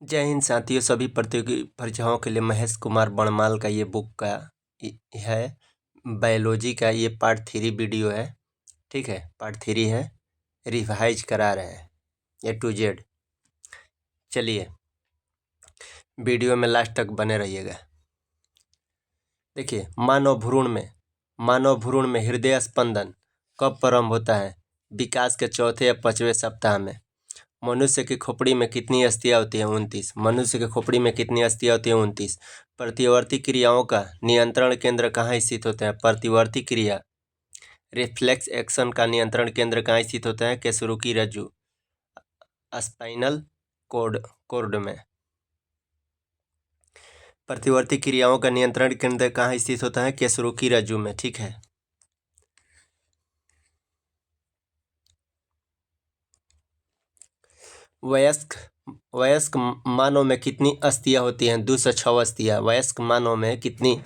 जय हिंद साथियों। सभी प्रतियोगी परीक्षाओं के लिए महेश कुमार बणमाल का ये बुक का है बायोलॉजी का ये पार्ट 3 वीडियो है। ठीक है, पार्ट 3 है, रिवाइज करा रहे हैं A to Z। चलिए वीडियो में लास्ट तक बने रहिएगा। देखिए, मानव भ्रूण में हृदय स्पंदन कब प्रारंभ होता है? विकास के चौथे या 5वें सप्ताह में। मनुष्य की खोपड़ी में कितनी अस्थियां होती हैं? 29। मनुष्य की खोपड़ी में कितनी अस्थियां होती हैं? 29। प्रतिवर्ती क्रियाओं का नियंत्रण केंद्र कहाँ स्थित होता है? प्रतिवर्ती क्रिया रिफ्लेक्स एक्शन का नियंत्रण केंद्र कहाँ स्थित होता है? केसरुकी रज्जु स्पाइनल कोर्ड में। प्रतिवर्ती क्रियाओं का नियंत्रण केंद्र कहाँ स्थित होता है? केसरुकी रज्जु में। ठीक है। वयस्क मानव में कितनी अस्थियां होती हैं? 206 अस्थियां। वयस्क मानव में कितनी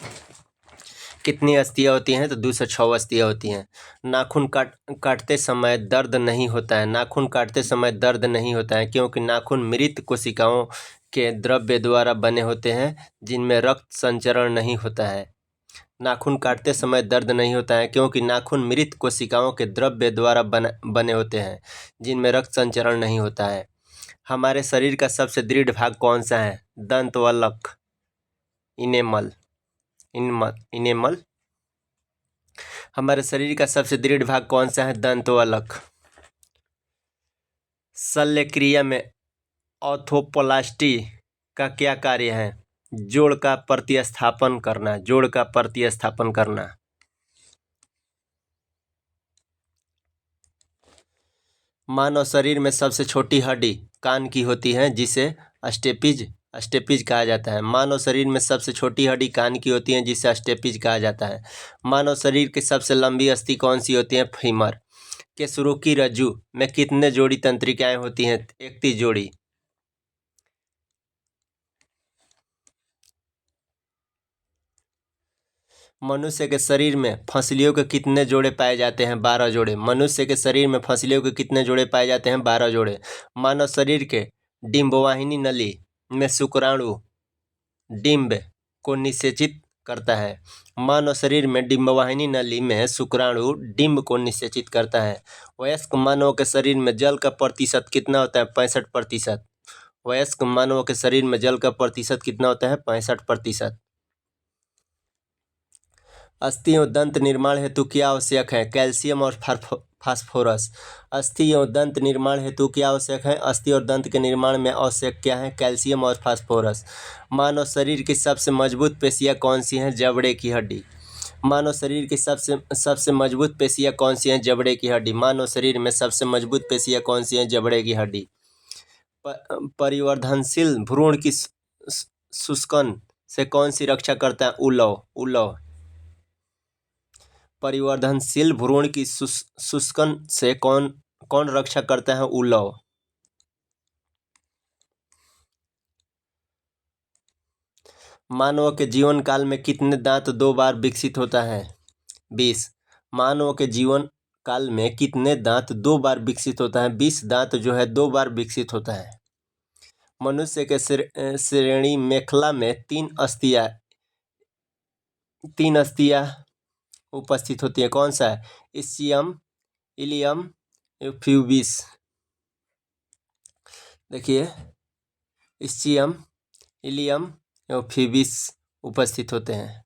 अस्थियां होती हैं? तो 206 अस्थियां होती हैं। नाखून काटते समय दर्द नहीं होता है। नाखून काटते समय दर्द नहीं होता है क्योंकि नाखून मृत कोशिकाओं के द्रव्य द्वारा बने होते हैं जिनमें रक्त संचरण नहीं होता है। नाखून काटते समय दर्द नहीं होता है क्योंकि नाखून मृत कोशिकाओं के द्रव्य द्वारा बने होते हैं जिनमें रक्त संचरण नहीं होता है। हमारे शरीर का सबसे दृढ़ भाग कौन सा है? दंत वल्लक, इनेमल। हमारे शरीर का सबसे दृढ़ भाग कौन सा है? दंत वल्लक। शल्य क्रिया में ऑर्थोप्लास्टी का क्या कार्य है? जोड़ का प्रतिस्थापन करना। मानव शरीर में सबसे छोटी हड्डी कान की होती है जिसे स्टेपिज कहा जाता है। मानव शरीर में सबसे छोटी हड्डी कान की होती है जिसे स्टेपिज कहा जाता है। मानव शरीर की सबसे लंबी अस्थि कौन सी होती है? फीमर। केसरुकी रज्जु में कितने जोड़ी तंत्रिकाएं होती हैं? 31 जोड़ी। मनुष्य के शरीर में फसलियों के कितने जोड़े पाए जाते हैं? 12 जोड़े। मनुष्य के शरीर में फसलियों के कितने जोड़े पाए जाते हैं? 12 जोड़े। मानव शरीर के डिंबवाहिनी नली में शुक्राणु डिंब को निषेचित करता है। मानव शरीर में डिंबवाहिनी नली में शुक्राणु डिंब को निषेचित करता है। वयस्क मानव के शरीर में जल का प्रतिशत कितना होता है? 65%। वयस्क मानव के शरीर में जल का प्रतिशत कितना होता है? 65%। अस्थि एवं दंत निर्माण हेतु क्या आवश्यक है? कैल्शियम और फास्फोरस। अस्थि एवं दंत निर्माण हेतु क्या आवश्यक है? अस्थि और दंत के निर्माण में आवश्यक क्या है? कैल्शियम और फास्फोरस। मानव शरीर की सबसे मजबूत पेशियां कौन सी हैं? जबड़े की हड्डी। मानव शरीर की सबसे मजबूत पेशियां कौन सी हैं? जबड़े की हड्डी। मानव शरीर में सबसे मजबूत पेशियां कौन सी हैं? जबड़े की हड्डी। परिवर्धनशील भ्रूण की शुष्कन से कौन सी रक्षा करता है? उलव। परिवर्धनशील भ्रूण की शुष्कन से कौन रक्षा करता है? उलव। मानव के जीवन काल में कितने दांत 2 बार विकसित होता है? 20। मानव के जीवन काल में कितने दांत 2 बार विकसित होता है? 20 दांत जो है 2 बार विकसित होता है। मनुष्य के श्रेणी मेखला में 3 अस्थियां उपस्थित होती है। कौन सा है? Ischium, ilium, pubis. देखिए, इस्चियम, इलियम एवं प्यूबिस उपस्थित होते हैं।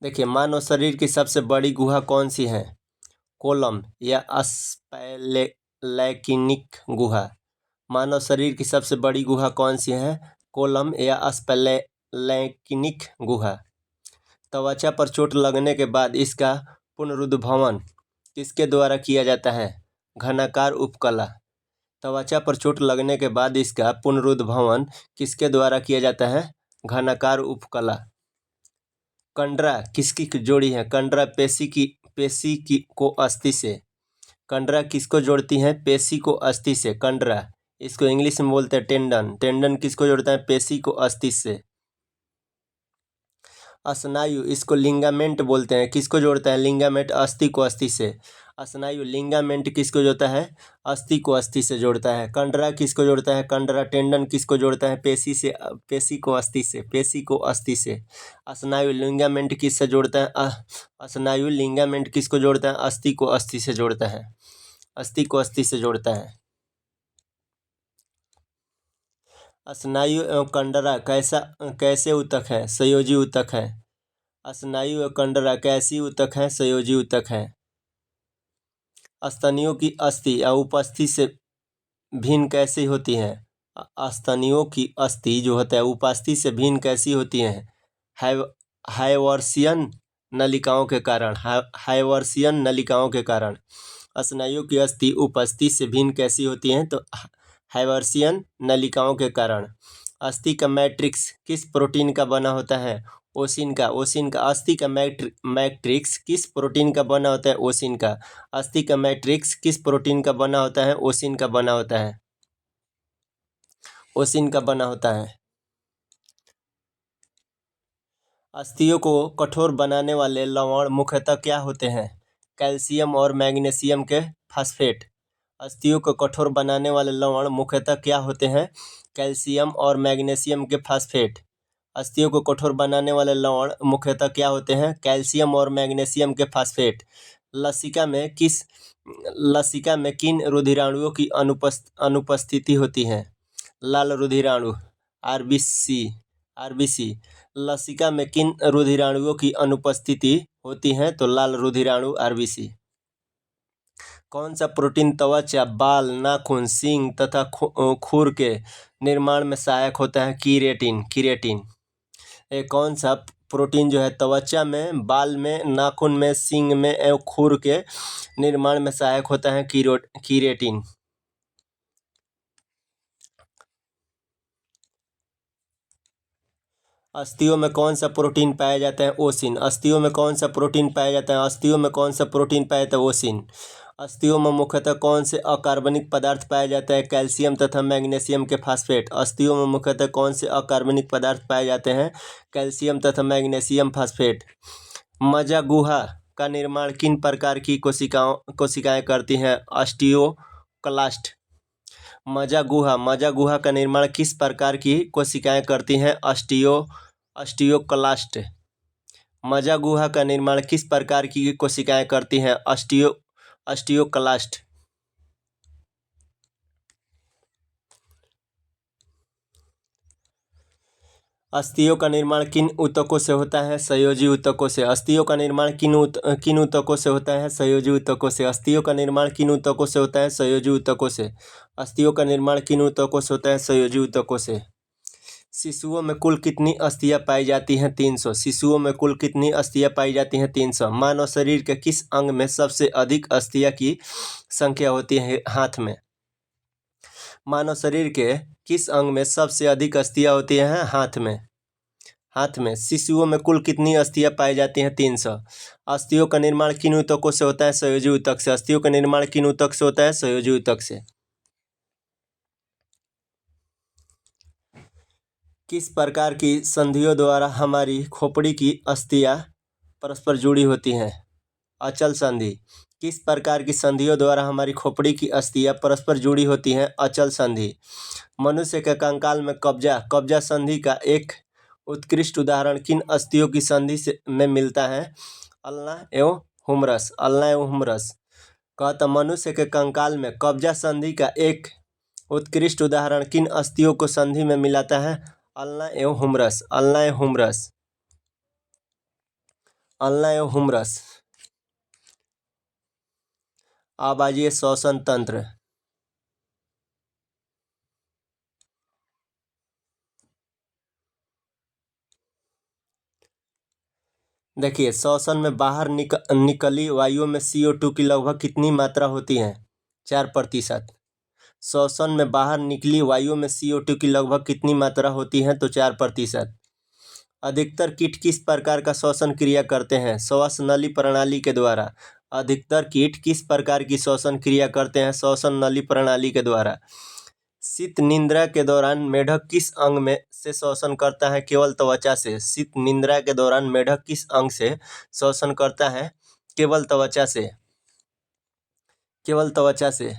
देखिए, मानव शरीर की सबसे बड़ी गुहा कौन सी है? कोलम या स्पैलेकिनिक गुहा। मानव शरीर की सबसे बड़ी गुहा कौन सी है? कोलम या स्पैलेकिनिक गुहा। त्वचा पर चोट लगने के बाद इसका पुनरुद्भवन किसके द्वारा किया जाता है? घनाकार उपकला। त्वचा पर चोट लगने के बाद इसका पुनरुद्भवन किसके द्वारा किया जाता है? घनाकार उपकला। कंडरा किसकी जोड़ी है? कंडरा पेशी की को अस्थि से। कंडरा किसको जोड़ती हैं? पेशी को अस्थि से। कंडरा, इसको इंग्लिश में बोलते हैं टेंडन। टेंडन किसको जोड़ता है? पेशी को अस्थि से। स्नायु, इसको लिंगामेंट बोलते हैं। किसको जोड़ता है? लिंगामेंट अस्थि को अस्थि से। स्नायु लिंगामेंट किसको जोड़ता है? अस्थि को अस्थि से जोड़ता है। कंडरा किसको जोड़ता है? कंडरा टेंडन किसको जोड़ता है? पेशी से, पेशी को अस्थि से, पेशी को अस्थि से। स्नायु लिंगामेंट किससे जोड़ता है? स्नायु लिंगामेंट किसको जोड़ता है? अस्थि को अस्थि से जोड़ता है। अस्थि को अस्थि से जोड़ता है। स्नायु एवं कंडरा कैसे ऊतक है? संयोजी ऊतक है। स्नायु एवं कंडरा कैसी ऊतक है? संयोजी ऊतक है। स्तनियों की अस्थि या उपस्थि से भिन्न कैसी होती है? स्तनियों की अस्थि जो होता है उपस्थि से भिन्न कैसी होती है? हाइवर्सियन नलिकाओं के कारण। हाइवर्सियन नलिकाओं के कारण स्नायुओं की अस्थि उपस्थि से भिन्न कैसी होती हैं? तो हाइवर्सियन नलिकाओं के कारण। अस्थि का मैट्रिक्स किस प्रोटीन का बना होता है? ओसिन का। ओसिन का। अस्थि का मैट्रिक्स किस प्रोटीन का बना होता है? ओसिन का। अस्थि का मैट्रिक्स किस प्रोटीन का बना होता है? ओसिन का बना होता है। ओसिन का बना होता है। अस्थियों को कठोर बनाने वाले लवण मुख्यतः क्या होते हैं? कैल्शियम और मैग्नीशियम के फास्फेट। अस्थियों को कठोर बनाने वाले लवण मुख्यतः क्या होते हैं? कैल्शियम और मैग्नीशियम के फास्फेट। अस्थियों को कठोर बनाने वाले लवण मुख्यतः क्या होते हैं? कैल्शियम और मैग्नीशियम के फास्फेट। लसिका में किन रुधिराणुओं की अनुपस्थिति होती है? लाल रुधिराणु, आरबीसी। लसिका में किन रुधिराणुओं की अनुपस्थिति होती है? तो लाल रुधिराणु, आरबीसी। कौन सा प्रोटीन त्वचा, बाल, नाखून, सींग तथा खुर के निर्माण में सहायक होता है? कीरेटिन। कौन सा प्रोटीन जो है त्वचा में, बाल में, नाखून में, सींग में एवं खुर के निर्माण में सहायक होता है? कीरेटिन। अस्थियों में कौन सा प्रोटीन पाया जाता है? ओसिन। अस्थियों में कौन सा प्रोटीन पाया जाता है? अस्थियों में कौन सा प्रोटीन पाया जाता है? ओसिन। अस्थियों में मुख्यतः कौन से अकार्बनिक पदार्थ पाया जाता है? कैल्शियम तथा मैग्नीशियम के फास्फेट। अस्थियों में मुख्यतः कौन से अकार्बनिक पदार्थ पाए जाते हैं? कैल्शियम तथा मैग्नीशियम फास्फेट। मज्जा गुहा का निर्माण किन प्रकार की कोशिकाएं करती हैं? ऑस्टियोक्लास्ट। मज्जा गुहा का निर्माण किस प्रकार की कोशिकाएं करती हैं? ऑस्टियोक्लास्ट। मज्जा गुहा का निर्माण किस प्रकार की कोशिकाएं करती हैं? ऑस्टियोक्लास्ट। अस्थियों का निर्माण किन ऊतकों से होता है? संयोजी ऊतकों से। अस्थियों का निर्माण किन ऊतकों से होता है? संयोजी ऊतकों से। अस्थियों का निर्माण किन ऊतकों से होता है? संयोजी ऊतकों से। अस्थियों का निर्माण किन ऊतकों से होता है? संयोजी ऊतकों से। शिशुओं में कुल कितनी अस्थियां पाई जाती हैं? 300। शिशुओं में कुल कितनी अस्थियां पाई जाती हैं? 300। मानव शरीर के किस अंग में सबसे अधिक अस्थियां की संख्या होती है? हाथ में। मानव शरीर के किस अंग में सबसे अधिक अस्थियां होती हैं? हाथ में। हाथ में। शिशुओं में कुल कितनी अस्थियां पाई जाती हैं? 300। अस्थियों का निर्माण किन ऊतकों से होता है? संयोजी ऊतक से। अस्थियों का निर्माण किन ऊतक से होता है? संयोजी ऊतक से। किस प्रकार की संधियों द्वारा हमारी खोपड़ी की अस्थियां परस्पर जुड़ी होती हैं? अचल संधि। किस प्रकार की संधियों द्वारा हमारी खोपड़ी की अस्थियां परस्पर जुड़ी होती हैं? अचल संधि। मनुष्य के कंकाल में कब्जा संधि का एक उत्कृष्ट उदाहरण किन अस्थियों की संधि में मिलता है? अल्ना एवं हुमरस। कहता मनुष्य के कंकाल में कब्जा संधि का एक उत्कृष्ट उदाहरण किन अस्थियों को संधि में मिलाता है? अल्ना एवं हुमरस। अब आइए श्वसन तंत्र। देखिए, श्वसन में बाहर निकली वायु में CO2 की लगभग कितनी मात्रा होती है? 4%। श्वसन में बाहर निकली वायु में CO2 की लगभग कितनी मात्रा होती है? तो 4%। अधिकतर कीट किस प्रकार का श्वसन क्रिया करते हैं? श्वास नली प्रणाली के द्वारा। अधिकतर कीट किस प्रकार की श्वसन क्रिया करते हैं? श्वसन नली प्रणाली के द्वारा। शीत निद्रा के दौरान मेढक किस अंग में से श्वसन करता है? केवल त्वचा से। शीत निद्रा के दौरान मेढक किस अंग से श्वसन करता है? केवल त्वचा से। केवल त्वचा से।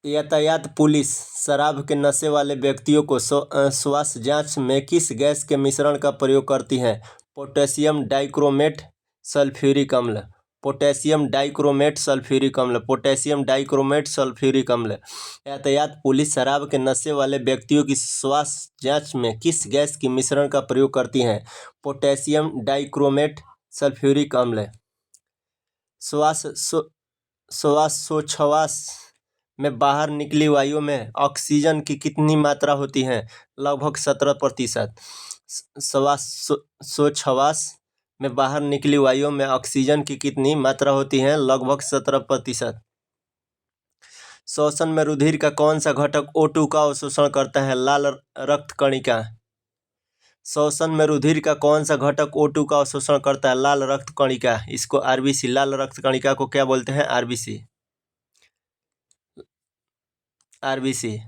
यातायात पुलिस शराब के नशे वाले व्यक्तियों को स्वास्थ्य जांच में किस गैस के मिश्रण का प्रयोग करती है? पोटेशियम डाइक्रोमेट सल्फ्यूरिक अम्ल। पोटेशियम डाइक्रोमेट सल्फ्यूरिक अम्ल। पोटेशियम डाइक्रोमेट सल्फ्यूरिक अम्ल। यातायात पुलिस शराब के नशे वाले व्यक्तियों की स्वास्थ्य जांच में किस गैस के मिश्रण का प्रयोग करती है? पोटेशियम डाइक्रोमेट सल्फ्यूरिक अम्ल। श्वासोच्छ्वास में बाहर निकली वायु में ऑक्सीजन की कितनी मात्रा होती है? लगभग 17%। श्वासोच्छ्वास में बाहर निकली वायु में ऑक्सीजन की कितनी मात्रा होती है? लगभग 17%। श्वसन में रुधिर का कौन सा घटक O2 का अवशोषण करता है? लाल रक्त कणिका। श्वसन में रुधिर का कौन सा घटक O2 का अवशोषण करता है? लाल रक्त कणिका। इसको आरबीसी, लाल रक्त कणिका को क्या बोलते हैं? आरबीसी। आरबीसी।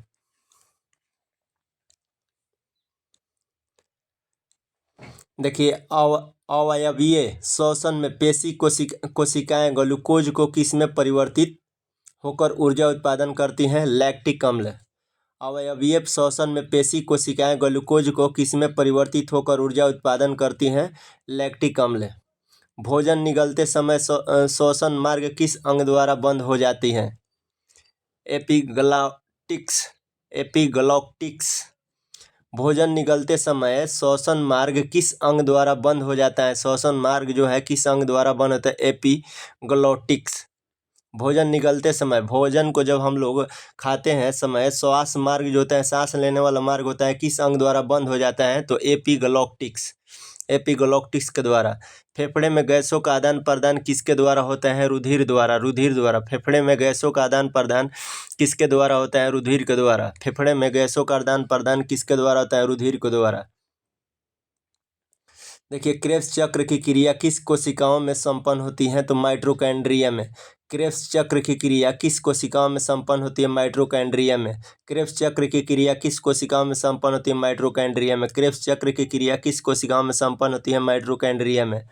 देखिए, अवयवीय श्वसन में पेशी कोशिकाएं ग्लूकोज को किस में परिवर्तित होकर ऊर्जा उत्पादन करती हैं? लैक्टिक अम्ल। अवयवीय श्वसन में पेशी कोशिकाएं ग्लूकोज को किस में परिवर्तित होकर ऊर्जा उत्पादन करती हैं? लैक्टिक अम्ल। भोजन निगलते समय श्वसन मार्ग किस अंग द्वारा बंद हो जाती है? एपिग्लॉटिक्स। एपिग्लॉटिक्स। भोजन निगलते समय श्वसन मार्ग किस अंग द्वारा बंद हो जाता है? श्वसन मार्ग जो है किस अंग द्वारा बंद होता है? एपिग्लॉटिक्स। भोजन निगलते समय, भोजन को जब हम लोग खाते हैं समय श्वास मार्ग जो होता है, सांस लेने वाला मार्ग होता है, किस अंग द्वारा बंद हो जाता है? तो एपिग्लॉटिक्स। एपिग्लॉटिक्स के द्वारा। फेफड़े में गैसों का आदान प्रदान किसके द्वारा होता है? रुधिर द्वारा। रुधिर द्वारा। फेफड़े में गैसों का आदान प्रदान किसके द्वारा होता है? रुधिर के द्वारा। फेफड़े में गैसों का आदान प्रदान किसके द्वारा होता है? रुधिर के द्वारा। देखिए, क्रेब्स चक्र की क्रिया किस कोशिकाओं में संपन्न होती है? तो माइटोकॉन्ड्रिया में। क्रेब्स चक्र की क्रिया किस कोशिकाओं में संपन्न होती है? माइटोकॉन्ड्रिया में। क्रेब्स चक्र की क्रिया किस कोशिकाओं में संपन्न होती है? माइटोकॉन्ड्रिया में। क्रेब्स चक्र की क्रिया किस कोशिकाओं में संपन्न होती है? माइटोकॉन्ड्रिया में।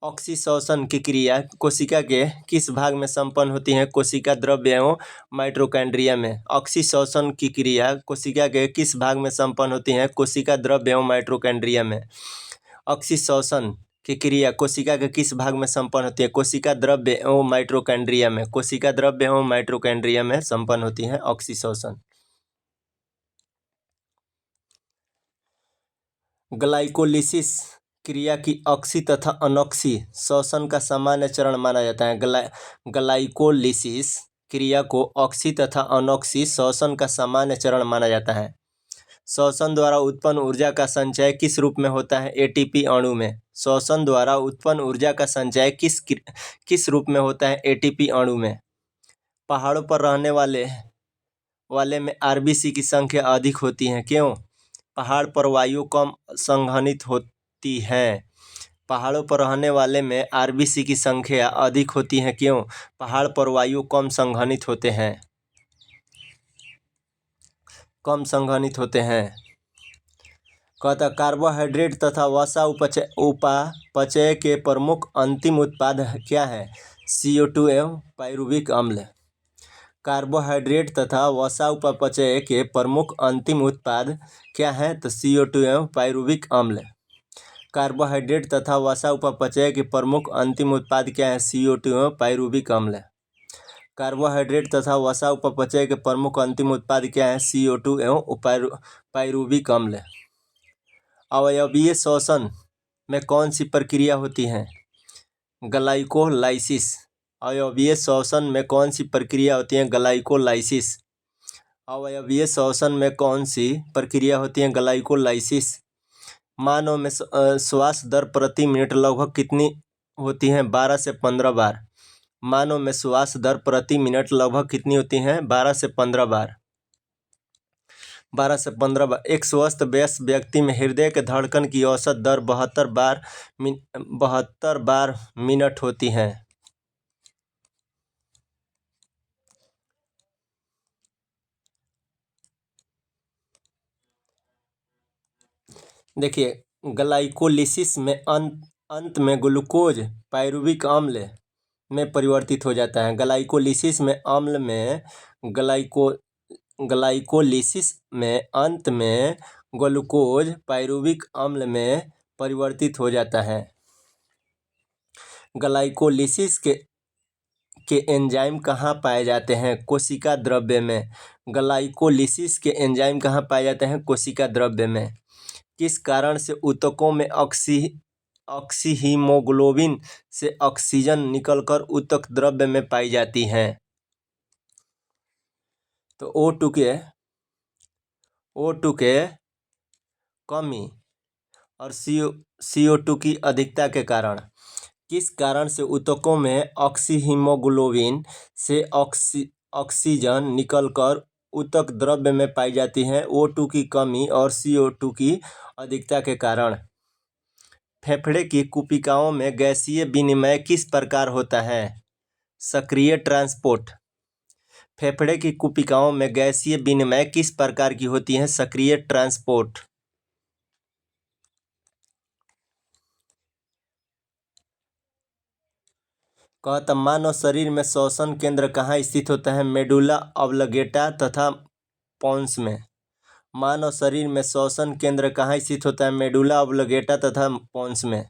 ऑक्सीश्वसन की क्रिया कोशिका के किस भाग में संपन्न होती है? कोशिका द्रव्य एवं माइटोकॉन्ड्रिया में। ऑक्सीश्वसन की क्रिया कोशिका के किस भाग में संपन्न होती है? कोशिका द्रव्य एवं माइटोकॉन्ड्रिया में। ऑक्सीश्वसन की क्रिया कोशिका के किस भाग में संपन्न होती है? कोशिका द्रव्य एवं माइटोकॉन्ड्रिया में। कोशिका द्रव्य एवं माइटोकॉन्ड्रिया में संपन्न होती है ऑक्सीश्वसन। ग्लाइकोलिसिस क्रिया की ऑक्सी तथा अनॉक्सी श्वसन का सामान्य चरण माना जाता है। ग्लाइकोलिसिस क्रिया को ऑक्सी तथा अनॉक्सी श्वसन का सामान्य चरण माना जाता है। श्वसन द्वारा उत्पन्न ऊर्जा का संचय किस रूप में होता है? एटीपी अणु में। श्वसन द्वारा उत्पन्न ऊर्जा का संचय किस रूप में होता है? एटीपी अणु में। पहाड़ों पर रहने वाले में आरबीसी की संख्या अधिक होती है, क्यों? पहाड़ पर वायु कम संघनित होती है। पहाड़ों पर रहने वाले में आरबीसी की संख्या अधिक होती है, क्यों? पहाड़ पर वायु कम संघनित होते हैं। कम संघनित होते हैं। कहता कार्बोहाइड्रेट तथा वसा उपापचय के प्रमुख अंतिम उत्पाद क्या है? CO2 एवं पाइरुविक अम्ल। कार्बोहाइड्रेट तथा वसा उपापचय के प्रमुख अंतिम उत्पाद क्या है? तो CO2 एवं पाइरुविक अम्ल। कार्बोहाइड्रेट तथा वसा उपापचय के प्रमुख अंतिम उत्पाद क्या है? CO2 एवं पाइरुविक अम्ल। कार्बोहाइड्रेट तथा वसा उपापचय के प्रमुख अंतिम उत्पाद क्या है? CO2 एवं पाइरुविक अम्ल। अवयवीय श्वसन में कौन सी प्रक्रिया होती है? ग्लाइकोलाइसिस। अवयवीय श्वसन में कौन सी प्रक्रिया होती है? ग्लाइकोलाइसिस। अवयवीय श्वसन में कौन सी प्रक्रिया होती है? ग्लाइकोलाइसिस। मानव में श्वास दर प्रति मिनट लगभग कितनी होती है? 12 से 15 बार। मानव में श्वास दर प्रति मिनट लगभग कितनी होती है? 12 से 15 बार। 12 से 15 बार। एक स्वस्थ वयस्क व्यक्ति में हृदय के धड़कन की औसत दर 72 बार मिनट होती है। देखिए, ग्लाइकोलिसिस में अंत में ग्लूकोज पायरुविक अम्ल में परिवर्तित हो जाता है। ग्लाइकोलिसिस में अंत में ग्लूकोज पायरुविक अम्ल में परिवर्तित हो जाता है। ग्लाइकोलिसिस के एंजाइम कहाँ पाए जाते हैं? कोशिका द्रव्य में। ग्लाइकोलिसिस के एंजाइम कहाँ पाए जाते हैं? कोशिका द्रव्य में। किस कारण से ऊतकों में ऑक्सीहीमोग्लोबिन से ऑक्सीजन निकलकर ऊतक द्रव्य में पाई जाती है? तो O2 के कमी और CO2 की अधिकता के कारण। किस कारण से ऊतकों में ऑक्सीहीमोग्लोबिन से ऑक्सीजन निकलकर ऊतक द्रव्य में पाई जाती है? O2 की कमी और CO2 की अधिकता के कारण। फेफड़े की कुपिकाओं में गैसीय विनिमय किस प्रकार होता है? सक्रिय ट्रांसपोर्ट। फेफड़े की कुपिकाओं में गैसीय विनिमय किस प्रकार की होती है? सक्रिय ट्रांसपोर्ट। कहता मानव शरीर में श्वसन केंद्र कहाँ स्थित होता है? मेडुला ऑब्लिगेटा तथा पोन्स में। मानव शरीर में श्वसन केंद्र कहाँ स्थित होता है? मेडुला ऑब्लिगेटा तथा पोन्स में।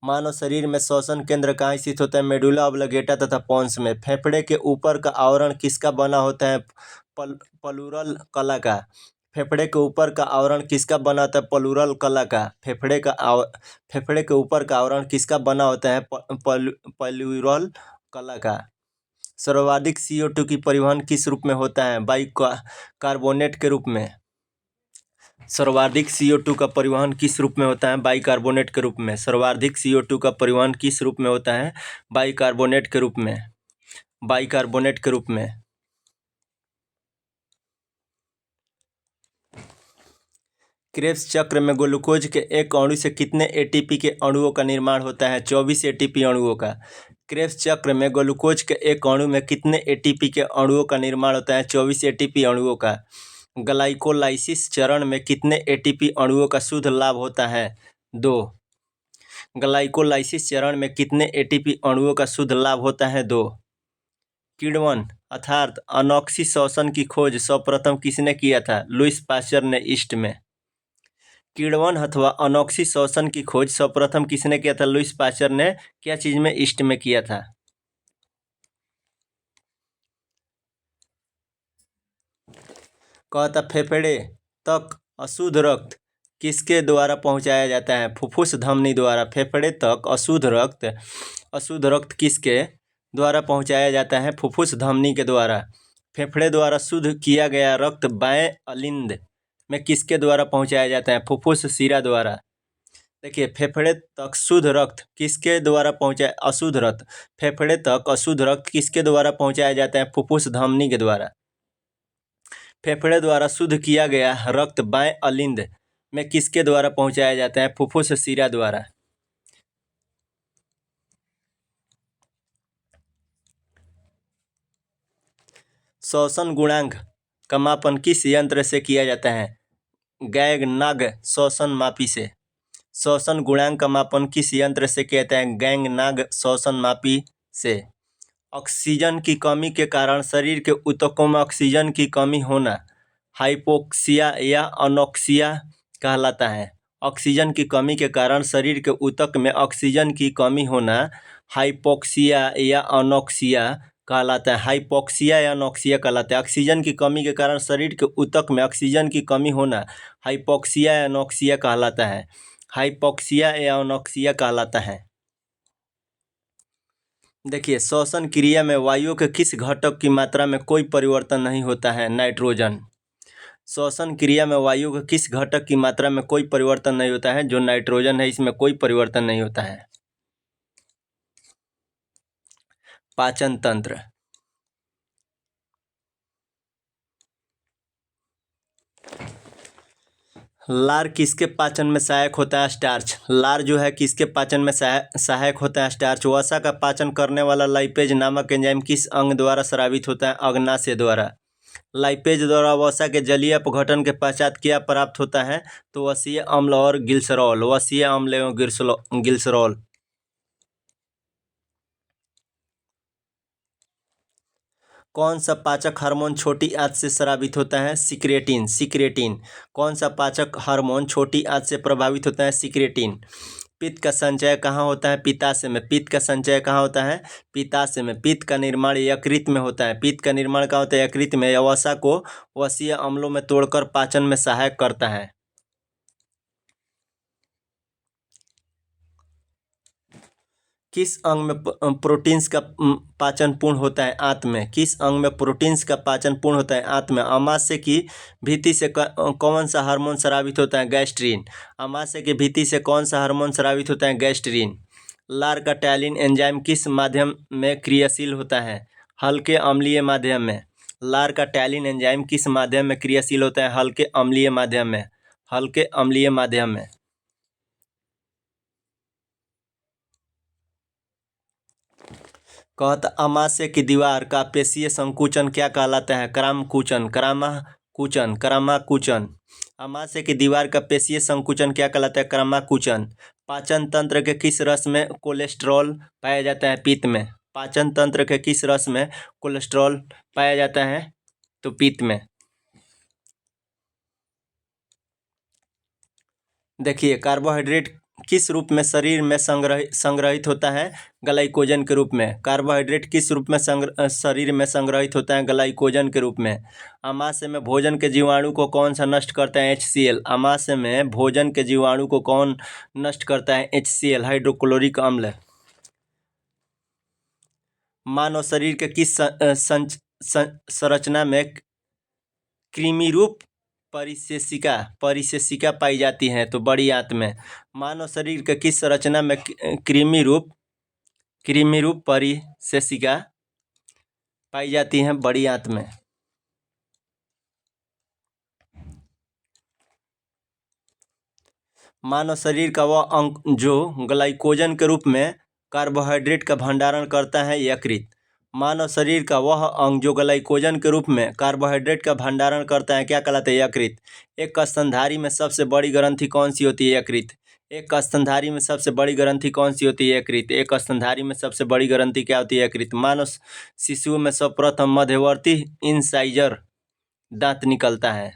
मानव शरीर में श्वसन केंद्र कहाँ स्थित होता है? मेडुला ऑब्लिगेटा तथा पोन्स में। फेफड़े के ऊपर का आवरण किसका बना होता है? प्लूरल कला का। फेफड़े के ऊपर का आवरण किसका बना होता है? प्लूरल कला का। फेफड़े के ऊपर का आवरण किसका बना होता है? प्लूरल कला का। सर्वाधिक CO2 की परिवहन किस रूप में होता है? बाइकार्बोनेट के रूप में। सर्वाधिक CO2 का परिवहन किस रूप में होता है? बाइकार्बोनेट के रूप में। सर्वाधिक CO2 का परिवहन किस रूप में होता है? बाइकार्बोनेट के रूप में। बाइकार्बोनेट के रूप में। क्रेब्स चक्र में ग्लूकोज के एक अणु से कितने ATP के अणुओं का निर्माण होता है? 24 ATP अणुओं का। क्रेब्स चक्र में ग्लूकोज के एक अणु में कितने ATP के अणुओं का निर्माण होता है? 24 ATP अणुओं का। ग्लाइकोलाइसिस चरण में कितने ATP अणुओं का शुद्ध लाभ होता है? 2। ग्लाइकोलाइसिस चरण में कितने ATP अणुओं का शुद्ध लाभ होता है? 2। किण्वन अर्थात अनॉक्सी श्वसन की खोज सर्वप्रथम किसने किया था? लुईस पाश्चर ने ईस्ट में। किण्वन अथवा अनॉक्सी श्वसन की खोज सर्वप्रथम किसने किया था? लुईस पाश्चर ने क्या चीज में? ईस्ट में किया था। कहता रक्त तक अशुद्ध रक्त किसके द्वारा पहुंचाया जाता है? फुफ्फुस धमनी द्वारा। फेफड़े तक अशुद्ध रक्त किसके द्वारा पहुंचाया जाता है? फुफ्फुस धमनी के द्वारा। फेफड़े द्वारा शुद्ध किया गया रक्त बाएं अलिंद में किसके द्वारा पहुंचाया जाता है? फुफ्फुस शिरा द्वारा। देखिए, फेफड़े तक शुद्ध रक्त किसके द्वारा पहुंचाया? अशुद्ध रक्त। फेफड़े तक अशुद्ध रक्त किसके द्वारा पहुंचाया जाता है? फुफ्फुस धमनी के द्वारा। फेफड़े द्वारा शुद्ध किया गया रक्त बाएं अलिंद में किसके द्वारा पहुंचाया जाता है? फुफ्फुस शिरा द्वारा। श्वसन गुणांक का मापन किस यंत्र से किया जाता है? गैंगनाग श्वसन मापी से। श्वसन गुणांक का मापन किस यंत्र से किया जाता है? गैंगनाग श्वसन मापी से। ऑक्सीजन की कमी के कारण शरीर के ऊतकों में ऑक्सीजन की कमी होना हाइपोक्सिया या अनोक्सिया कहलाता है। ऑक्सीजन की कमी के कारण शरीर के ऊतक में ऑक्सीजन की कमी होना हाइपोक्सिया या अनोक्सिया कहलाता है। हाइपोक्सिया या अनोक्सिया कहलाता है। ऑक्सीजन की कमी के कारण शरीर के ऊतक में ऑक्सीजन की कमी होना हाइपोक्सिया या अनोक्सिया कहलाता है। हाइपोक्सिया या अनोक्सिया कहलाता है। देखिए, श्वसन क्रिया में वायु के किस घटक की मात्रा में कोई परिवर्तन नहीं होता है? नाइट्रोजन। श्वसन क्रिया में वायु के किस घटक की मात्रा में कोई परिवर्तन नहीं होता है? जो नाइट्रोजन है, इसमें कोई परिवर्तन नहीं होता है। पाचन तंत्र। लार किसके पाचन में सहायक होता है? स्टार्च। लार जो है किसके पाचन में सहायक होता है? स्टार्च। वसा का पाचन करने वाला लाइपेज नामक एंजाइम किस अंग द्वारा स्रावित होता है? अग्नाशय द्वारा। लाइपेज द्वारा वसा के जलीय अपघटन के पश्चात क्या प्राप्त होता है? तो वसीय अम्ल और ग्लिसरॉल। वसीय अम्ल एवं ग्लिसरॉल। कौन सा पाचक हार्मोन छोटी आंत से स्रावित होता है? सिक्रेटिन। सिक्रेटिन। कौन सा पाचक हार्मोन छोटी आंत से प्रभावित होता है? सिक्रेटिन। पित्त का संचय कहाँ होता है? पित्ताशय में। पित्त का संचय कहाँ होता है? पित्ताशय में। पित्त का निर्माण यकृत में होता है। पित्त का निर्माण कहाँ होता है? यकृत में। यह वसा को वसीय अम्लों में तोड़कर पाचन में सहायक करता है। किस अंग में प्रोटीन्स का पाचन पूर्ण होता है? आंत में। किस अंग में प्रोटीन्स का पाचन पूर्ण होता है? आंत में। अमाशय की भित्ति से कौन सा हार्मोन स्रावित होता है? गैस्ट्रीन। अमाशय की भित्ति से कौन सा हार्मोन स्रावित होता है? गैस्ट्रीन। लार का टैलिन एंजाइम किस माध्यम में क्रियाशील होता है? हल्के अम्लीय माध्यम में। लार का टैलिन एंजाइम किस माध्यम में क्रियाशील होता है? हल्के अम्लीय माध्यम में। हल्के अम्लीय माध्यम में। कहत अमाशय की दीवार का पेशीय संकुचन क्या कहलाता है? क्रामकुचन। क्रामाकुचन। क्रामाकुचन। अमाशय की दीवार का पेशीय संकुचन क्या कहलाता है? क्रामाकुचन। पाचन तंत्र के किस रस में कोलेस्ट्रॉल पाया जाता है? पित्त में। पाचन तंत्र के किस रस में कोलेस्ट्रॉल पाया जाता है? तो पित्त में। देखिए, कार्बोहाइड्रेट किस रूप में शरीर में संग्रहित होता है? ग्लाइकोजन के रूप में। कार्बोहाइड्रेट किस रूप में शरीर में संग्रहित होता है? ग्लाइकोजन के रूप में। अमाशय में भोजन के जीवाणु को कौन सा नष्ट करता है? HCl। अमाशय में भोजन के जीवाणु को कौन नष्ट करता है? HCl, हाइड्रोक्लोरिक अम्ल। मानव शरीर के किस संरचना में कृमि रूप परिशेषिका पाई जाती है? तो बड़ी आंत में। मानव शरीर के किस संरचना में कृमि रूप परिशेषिका पाई जाती है? बड़ी आंत में। मानव शरीर का वह अंग जो ग्लाइकोजन के रूप में कार्बोहाइड्रेट का भंडारण करता है? यकृत। मानव शरीर का वह अंग जो ग्लाइकोजन के रूप में कार्बोहाइड्रेट का भंडारण करता है क्या कहलाता है? यकृत। एक स्तनधारी में सबसे बड़ी ग्रंथि कौन सी होती है? यकृत। एक स्तनधारी में सबसे बड़ी ग्रंथि कौन सी होती है? यकृत। एक स्तनधारी में सबसे बड़ी ग्रंथि क्या होती है? यकृत। मानव शिशु में सर्वप्रथम मध्यवर्ती इंसाइजर दांत निकलता है।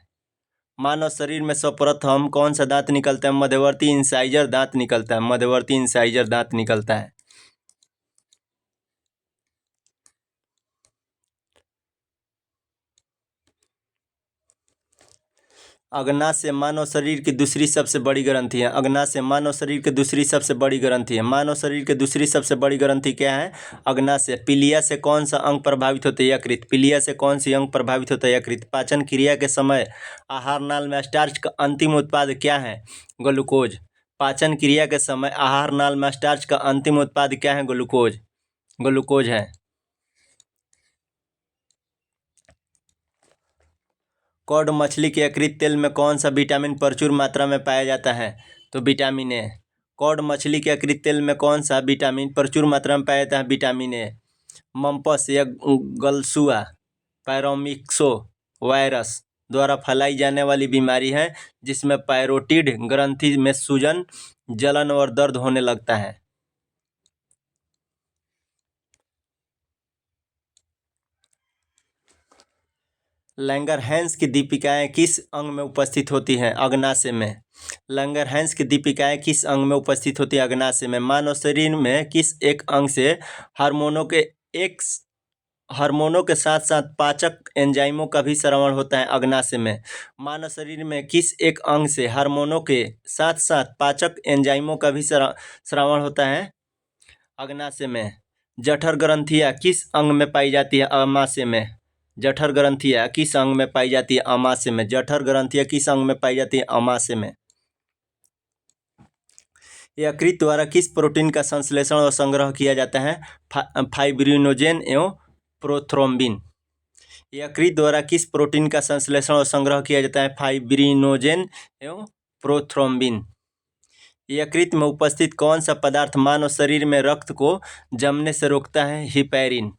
मानव शरीर में सर्वप्रथम कौन सा दांत निकलता है? मध्यवर्ती इंसाइजर दांत निकलता है। मध्यवर्ती इंसाइजर दांत निकलता है। अग्नाशय मानव शरीर की दूसरी सबसे बड़ी ग्रंथि है। अग्नाशय मानव शरीर की दूसरी सबसे बड़ी ग्रंथि है। मानव शरीर की दूसरी सबसे बड़ी ग्रंथि क्या है? अग्नाशय। पीलिया से कौन सा अंग प्रभावित होता है? यकृत। पीलिया से कौन सी अंग प्रभावित होता है? यकृत। पाचन क्रिया के समय आहार नाल में स्टार्च का अंतिम उत्पाद क्या है? ग्लूकोज। पाचन क्रिया के समय आहार नाल में स्टार्च का अंतिम उत्पाद क्या है? ग्लूकोज। ग्लूकोज है। कॉड मछली के यकृत तेल में कौन सा विटामिन प्रचुर मात्रा में पाया जाता है? तो विटामिन ए। कॉड मछली के यकृत तेल में कौन सा विटामिन प्रचुर मात्रा में पाया जाता है? Vitamin A. मम्पस या गलसुआ पैरोमिक्सो वायरस द्वारा फैलाई जाने वाली बीमारी है जिसमें पैरोटिड ग्रंथि में सूजन, जलन और दर्द होने लगता है। लैंगरहैंस की दीपिकाएं किस अंग में उपस्थित होती हैं? अग्नाशय में। लैंगरहैंस की दीपिकाएं किस अंग में उपस्थित होती है? अग्नाशय में। मानव शरीर में किस एक अंग से हार्मोनों के साथ साथ पाचक एंजाइमों का भी श्रवण होता है? अग्नाशय में। मानव शरीर में किस एक अंग से हार्मोनों के साथ साथ पाचक एंजाइमों का भी श्रवण होता है? अग्नाशय में। जठर ग्रंथियां किस अंग में पाई जाती है? अमाशय में। जठर ग्रंथियां किस अंग में पाई जाती है? अमाशय में। जठर ग्रंथियां किस अंग में पाई जाती है? अमाशय में। यकृत द्वारा किस प्रोटीन का संश्लेषण और संग्रह किया जाता है? फाइब्रिनोजेन एवं प्रोथ्रोम्बिन। यकृत द्वारा किस प्रोटीन का संश्लेषण और संग्रह किया जाता है? फाइब्रिनोजेन एवं प्रोथ्रोम्बिन। यकृत में उपस्थित कौन सा पदार्थ मानव शरीर में रक्त को जमने से रोकता है? हिपैरिन।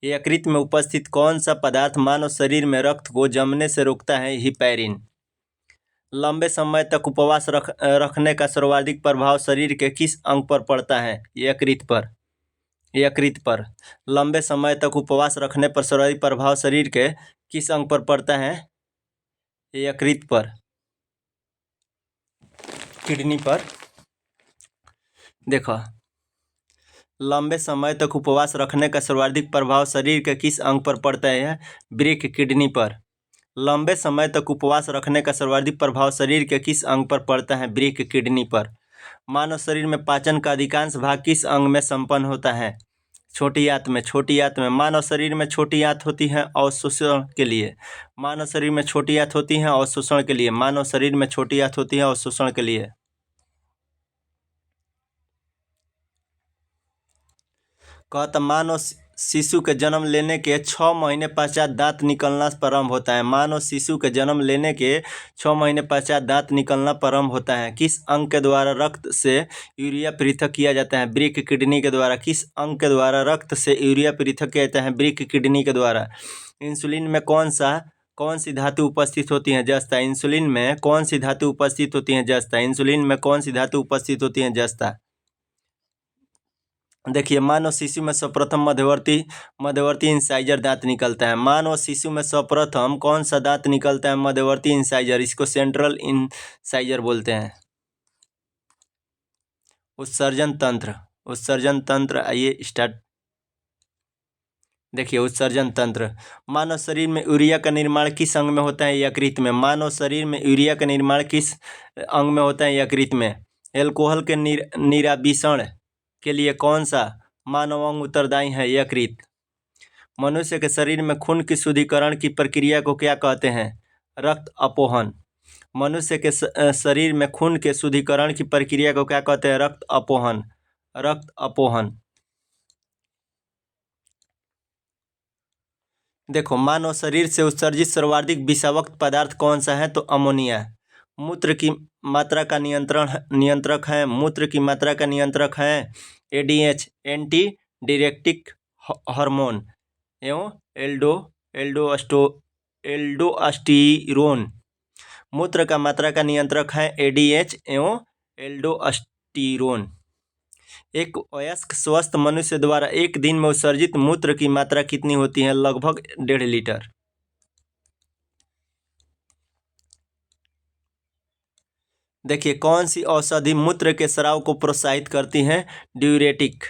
यकृत में उपस्थित कौन सा पदार्थ मानव शरीर में रक्त को जमने से रोकता है? हिपैरिन। लंबे समय तक उपवास रखने का सर्वाधिक प्रभाव शरीर के किस अंग पर पड़ता है? यकृत पर। यकृत पर। लंबे समय तक उपवास रखने पर सर्वाधिक प्रभाव शरीर के किस अंग पर पड़ता है? यकृत पर। किडनी पर। देखो, लंबे समय तक उपवास रखने का सर्वाधिक प्रभाव शरीर के किस अंग पर पड़ता है? वृक्क, किडनी पर। लंबे समय तक उपवास रखने का सर्वाधिक प्रभाव शरीर के किस अंग पर पड़ता है? वृक्क, किडनी पर। मानव शरीर में पाचन का अधिकांश भाग किस अंग में संपन्न होता है? छोटी आंत में। छोटी आंत में। मानव शरीर में छोटी आंत होती है अवशोषण के लिए। मानव शरीर में छोटी आंत होती है अवशोषण के लिए। मानव शरीर में छोटी आंत होती है अवशोषण के लिए। कहता मानव शिशु के जन्म लेने के 6 महीने पश्चात दांत निकलना प्रारंभ होता है। मानव शिशु के जन्म लेने के 6 महीने पश्चात दांत निकलना प्रारंभ होता है। किस अंग के द्वारा रक्त से यूरिया पृथक किया जाता है? वृक्क, किडनी के द्वारा। किस अंग के द्वारा रक्त से यूरिया पृथक किया जाता है? वृक्क, किडनी के द्वारा। इंसुलिन में कौन सी धातु उपस्थित होती है? जस्ता। इंसुलिन में कौन सी धातु उपस्थित होती है? जस्ता। इंसुलिन में कौन सी धातु उपस्थित होती है? जस्ता। देखिए, मानव शिशु में सर्वप्रथम मध्यवर्ती इंसाइजर दांत निकलता है। मानव शिशु में सर्वप्रथम कौन सा दांत निकलता है? मध्यवर्ती इंसाइजर। इसको सेंट्रल इंसाइजर बोलते हैं। उत्सर्जन तंत्र। आइए स्टार्ट। देखिए, उत्सर्जन तंत्र। मानव शरीर में यूरिया का निर्माण किस अंग में होता है? यकृत में। मानव शरीर में यूरिया का निर्माण किस अंग में होता है? यकृत में। एल्कोहल के निरावीषण के लिए कौन सा मानव अंग उत्तरदायी है? यकृत। मनुष्य के शरीर में खून की शुद्धिकरण की प्रक्रिया को क्या कहते हैं? रक्त अपोहन। मनुष्य के शरीर में खून के शुद्धिकरण की प्रक्रिया को क्या कहते हैं? रक्त अपोहन। रक्त अपोहन। देखो, मानव शरीर से उत्सर्जित सर्वाधिक विषाक्त पदार्थ कौन सा है? तो अमोनिया। मूत्र की मात्रा का नियंत्रक है। मूत्र की मात्रा का नियंत्रक है ADH, एंटी डायरेटिक हार्मोन, एवं एल्डोस्टेरोन। मूत्र का मात्रा का नियंत्रक है ADH एवं एल्डोस्टेरोन। एक वयस्क स्वस्थ मनुष्य द्वारा एक दिन में उत्सर्जित मूत्र की मात्रा कितनी होती है? लगभग 1.5 लीटर। देखिए, कौन सी औषधि मूत्र के स्राव को प्रोत्साहित करती है? ड्यूरेटिक।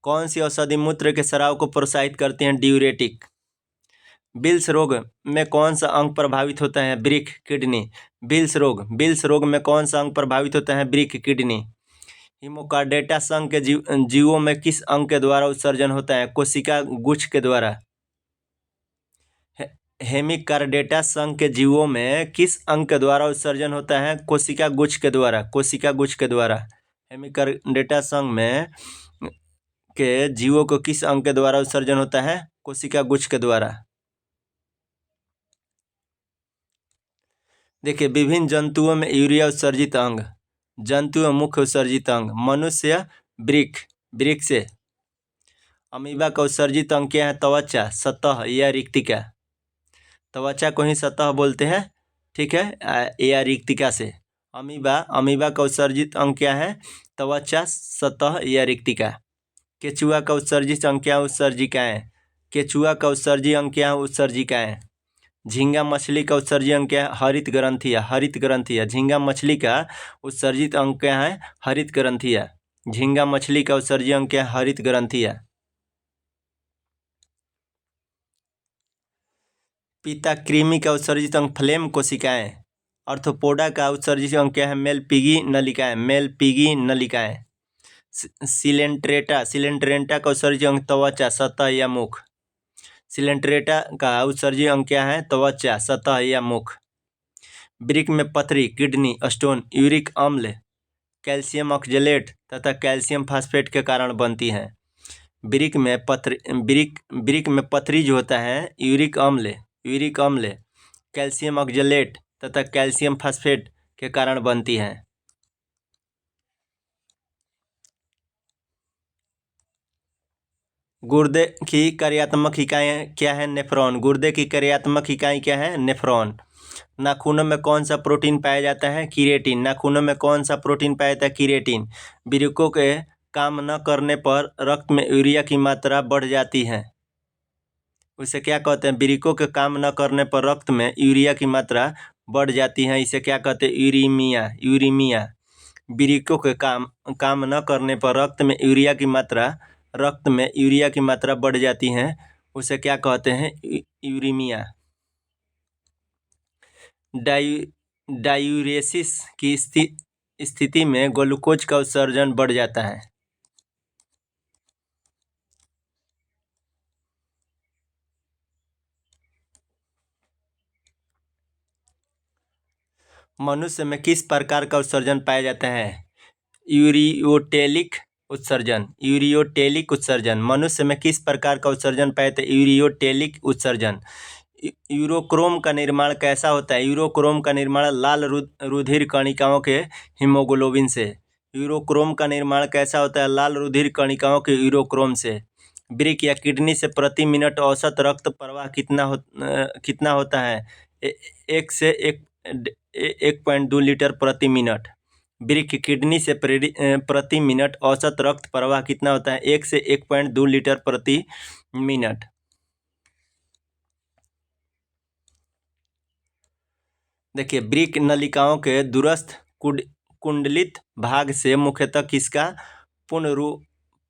कौन सी औषधि मूत्र के स्राव को प्रोत्साहित करती है? ड्यूरेटिक। बिल्स रोग में कौन सा अंग प्रभावित होता है? वृक्क, किडनी। बिल्स रोग में कौन सा अंग प्रभावित होता है? वृक्क, किडनी। हीमोकार्डेटा संघ के जीवों में किस अंग के द्वारा उत्सर्जन होता है? कोशिका गुच्छ के द्वारा। हेमिकार्डेटा संघ के जीवों में किस अंग के द्वारा उत्सर्जन होता है? कोशिका गुच्छ के द्वारा। कोशिका गुच्छ के द्वारा। हेमिकार्डेटा संघ में के जीवों को किस अंग के द्वारा उत्सर्जन होता है? कोशिका गुच्छ के द्वारा। देखिए, विभिन्न जंतुओं में यूरिया उत्सर्जित अंग। जंतु मुख्य उत्सर्जित अंग। मनुष्य वृक्क से। अमीबा का उत्सर्जित अंग क्या है? त्वचा, सतह या रिक्तिका। त्वचा को ही सतह बोलते हैं, ठीक है, या रिक्तिका से। अमीबा का उत्सर्जित अंग क्या है? त्वचा, सतह या रिक्तिका। केचुआ का उत्सर्जित अंग क्या है? उत्सर्जिकाएं। केचुआ का उत्सर्जित अंग क्या है? उत्सर्जिकाएं। झींगा मछली का उत्सर्जित अंग क्या है? हरित ग्रंथिया। झींगा मछली का उत्सर्जित अंग क्या है? हरित ग्रंथिया। झींगा मछली का उत्सर्जित अंग क्या है? हरित ग्रंथिया। पीता कृमि का उत्सर्जित अंग फ्लेम कोशिकाएं। आर्थ्रोपोडा का उत्सर्जित अंग क्या है? मेलपिगी नलिकाएं। सिलेंट्रेटा का उत्सर्जित अंग त्वचा, सतह या मुख। सिलेंट्रेटा का उत्सर्जित अंग क्या है? त्वचा, सतह या मुख। वृक्क में पथरी, किडनी स्टोन, यूरिक अम्ल, कैल्शियम ऑक्जेलेट तथा कैल्शियम फास्फेट के कारण बनती है। वृक्क में पथरी जो होता है, यूरिक अम्ल, कैल्शियम ऑक्जेलेट तथा कैल्शियम फास्फेट के कारण बनती हैं। गुर्दे की कार्यात्मक इकाई क्या है? नेफ्रॉन। गुर्दे की कार्यात्मक इकाई क्या है? नेफ्रॉन। नाखूनों में कौन सा प्रोटीन पाया जाता है? कीरेटिन। नाखूनों में कौन सा प्रोटीन पाया जाता है? कीरेटिन। वृक्कों के काम न करने पर रक्त में यूरिया की मात्रा बढ़ जाती है, उसे क्या कहते हैं? वृक्कों के काम न करने पर रक्त में यूरिया की मात्रा बढ़ जाती है, इसे क्या कहते हैं? यूरीमिया। यूरीमिया। वृक्कों के काम न करने पर रक्त में यूरिया की मात्रा बढ़ जाती है, उसे क्या कहते हैं? यूरीमिया। डायूरेसिस की स्थिति में ग्लूकोज का उत्सर्जन बढ़ जाता है। मनुष्य में किस प्रकार का उत्सर्जन पाया जाता है? यूरियोटेलिक उत्सर्जन। यूरियोटेलिक उत्सर्जन। मनुष्य में किस प्रकार का उत्सर्जन पाया जाता है? यूरियोटेलिक उत्सर्जन। यूरोक्रोम का निर्माण कैसा होता है? यूरोक्रोम का निर्माण लाल रुधिर कणिकाओं के हीमोग्लोबिन से। यूरोक्रोम का निर्माण कैसा होता है? लाल रुधिर कणिकाओं के यूरोक्रोम से। वृक्क या किडनी से प्रति मिनट औसत रक्त प्रवाह कितना होता है? 1 से 1.2 लीटर प्रति मिनट। वृक्क किडनी से प्रति मिनट औसत रक्त प्रवाह कितना होता है? 1 से 1.2 लीटर प्रति मिनट। देखिए, वृक्क नलिकाओं के दूरस्थ कुंडलित भाग से मुख्यतः किसका